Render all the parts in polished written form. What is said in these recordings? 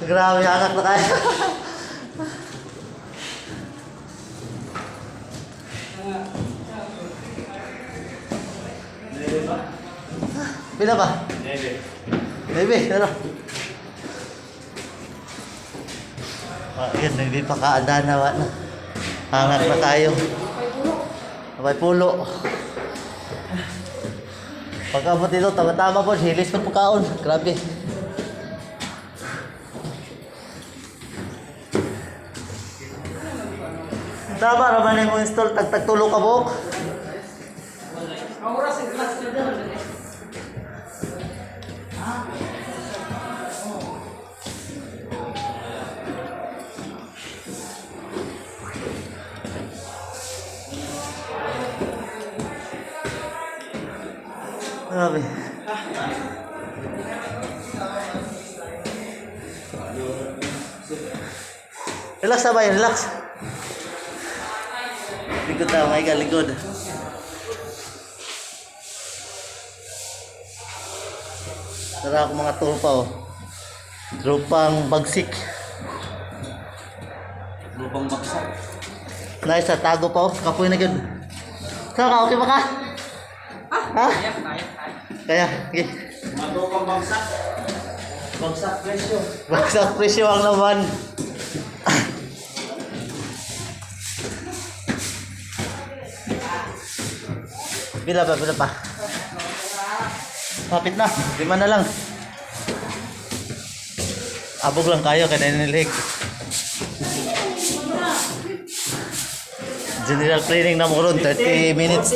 Grabe, hangak na kayo. Pila ba? Nebe, ano? Yan, hindi pa kaandaan na. Hangak na tayo. May pulo. Pagkabot dito, tama-tama po. Hilis pa pagkaon. Grabe. Tama naman yung install. Tagtagtulo ka buhok. Grabe. Relax na ba yun? Relax. Likod na, may likod. Tara ako mga tropa oh. Tropang bagsik. Lupang baksak. Nice, sa tago pa oh. Kapoy na yun. Saka, okay ba ka? Ha? Kaya, okay. Lupang baksak. Bagsak presyo. Bagsak presyo ang laman. Bila pa. Kapit na, 5 na lang. Abog lang kayo, kaya nanilig. General cleaning na mo ron, 30 minutes.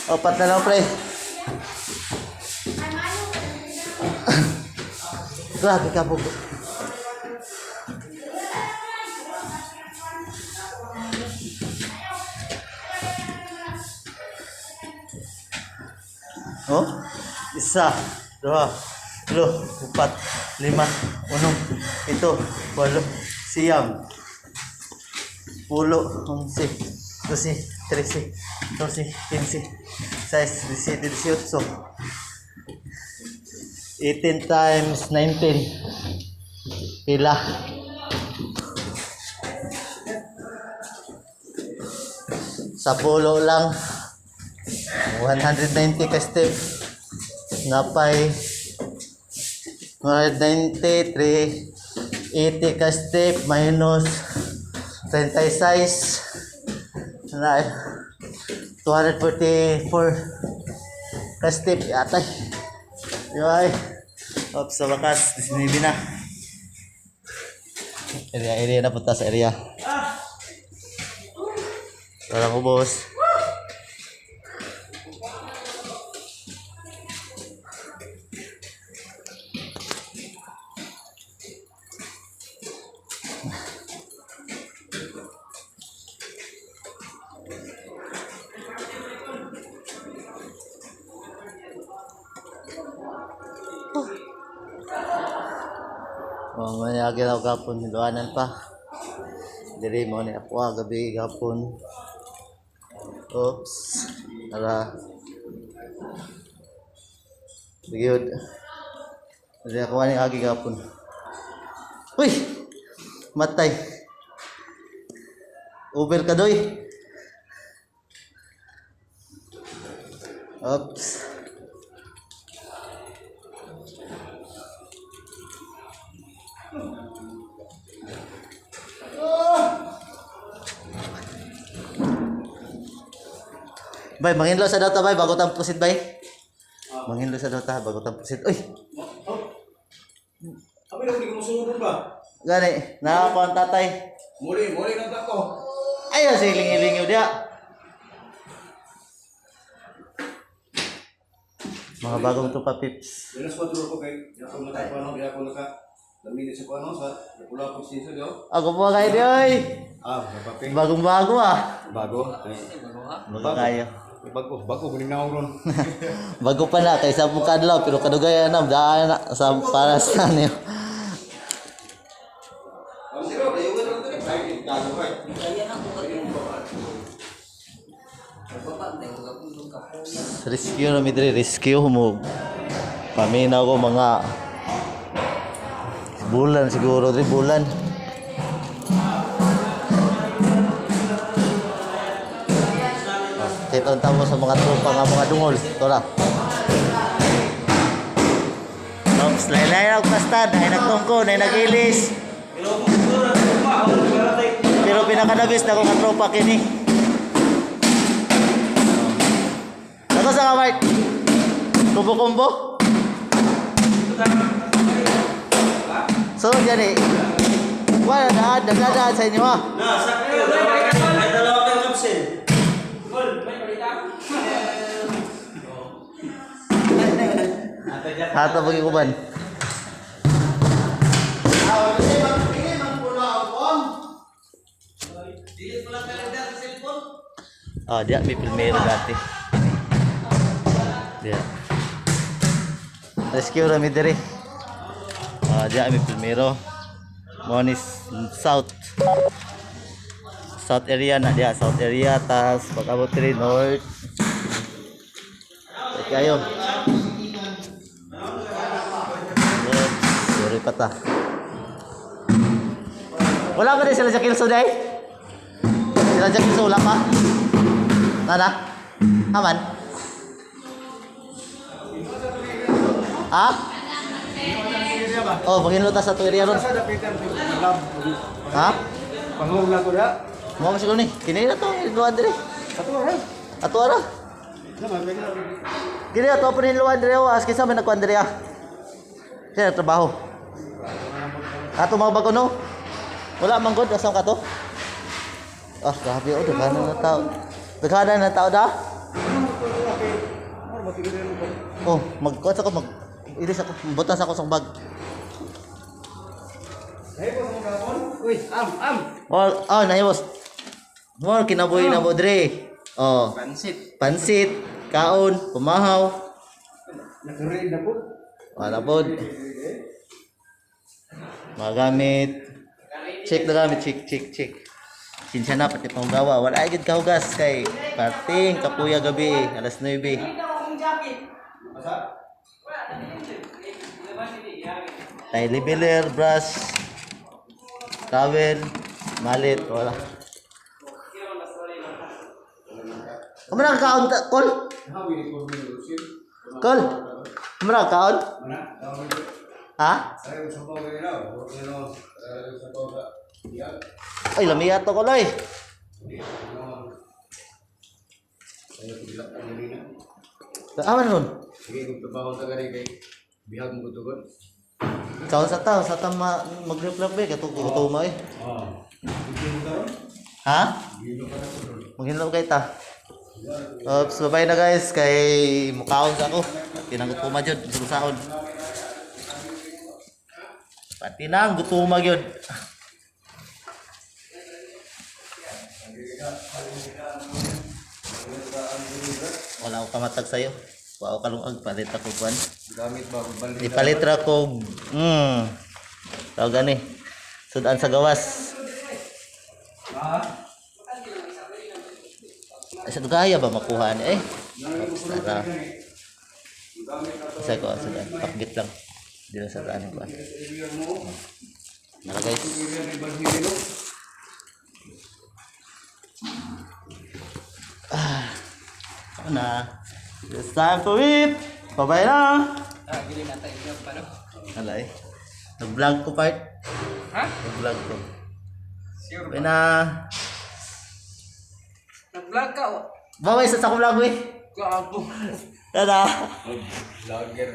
Opat na lang, pre. Grabe ka po. Oh, 1, 2, 3, 4, 5, 6, 7, 8, 8, 9, 10, 11, 12, 13, 14, 15, 16, 17, 18. 18 times 19. Pila? Sa pulo lang. 190 ka step. Napay 193. 80 ka step minus 36. 244 ka step yata. Yoy. Ops, sa wakas, 19 na. Area na punta sa area. Parang ubos. Mamaya ginaw gapon hiluanan pa. Diri mo ni ako gabi gapon. Oops. Ara. Bigod. Diri ako ani agi gapon. Uy. Matay. Uber ka doy. Oops. Bay, manginlo sa data bay, bago tampusit bay. Manginlo sa data, bago tampusit. Uy! Kami lang hindi ko masunod ba? Gani, nakako ang tatay. Muli ng tako. Ayaw, siling-ilingaw dia. Mga bagong tupa pips. Dinas ko ko kay ako naka lamili sa kuno sa pula ko siya do. Ako po kayo di oy. Papi. Bagong-bago Bago. Bago kayo. Bago kuning nauron. Bago pa na, kaysa po kadlaw, pero kadugayan na, daan na, sa para sa niyo. Rescue na midri, rescue mo. Paminaw ko mga bulan siguro, 3 bulan. Kita tamo sa mga tropa nga mga dungol. Ito na. Ops, laylay ako kastad. Ay nagtungko, ay nagilis. Pero pinakadabis na ko nga tropa kini. Ako sa kamay. Kumbo-kumbo. So, dyan eh. Wala na, nagdadaan sa inyo ha. Sakto. May dalawa kang kapsin. Hato bagi kuban. Oh, dia may filmero dati. Dia. Rescue rami diri. Dia may filmero. Monis South. South area na dia, South area tas pag-abot diri North. Kayo. Sorry pa ta. Wala ba din sila sa Kilso day? Sila sa Kilso wala pa? Nana? Aman? Ha? Oh, panginlo ta sa tuwiriya ron. Ha? Pangulong lang ko na. Mo siguro ni. Kini na to, luwan dire. Ato ara. Kini ato pa rin luwan dire was kisa may nagkuan dire. Kaya trabaho. Ato mga bago no? Wala man gud asam ka to? Ah, grabe oh, daghanan na tao. Daghanan na tao da? Oh, magkuan sa ko mag ilis ako, butas ako sa bag. Uy, am. Oh, naibos. Mo kinabuhi na mo dire. Oh, pansit, kaon, pumahaw. Nakaread na po. Wala pod. Magamit. Check na gamit, check. Sinsya na pati pang gawa. Wala agad kahugas kay parting kapuya gabi, alas 9. Tay leveler, brush, towel, malit, wala. Kamera kaon kol? Kol. Kamera kaon? Ha? Ay, lamiya to ko loy. Aman nun? Sige, kung trabaho sa gari kay bihag mo tugon. Kaon sa tao, sa tama mag-reflect ba? Katong kutuma eh. Ha? Maghinlaw kay ta. Oops, bye na guys. Kay mukaon sa ako. Tinang gutuma dyan, surusaon. Pati na ang gutuma yun. Wala akong kamatag sa'yo. Wala akong kalungag. Palit ako kuhan. Gamit ba? Ipalit ra ko. Tawag gani. Sudan sa gawas. Ay, sa dugaya ba makuha ni eh? Tara. Isa ko sudan. Pakgit lang. Di lang sa daan ko. Nara guys. Ano na? It's time to eat. Bye-bye na. Gili na tayo pa no. Alay. Nag-vlog ko part. Ha? Nag-vlog ko. Sure Bye ba? na. Nag-vlog ka o? Baway sa akong vlog eh. Gago. Tada. Vlogger.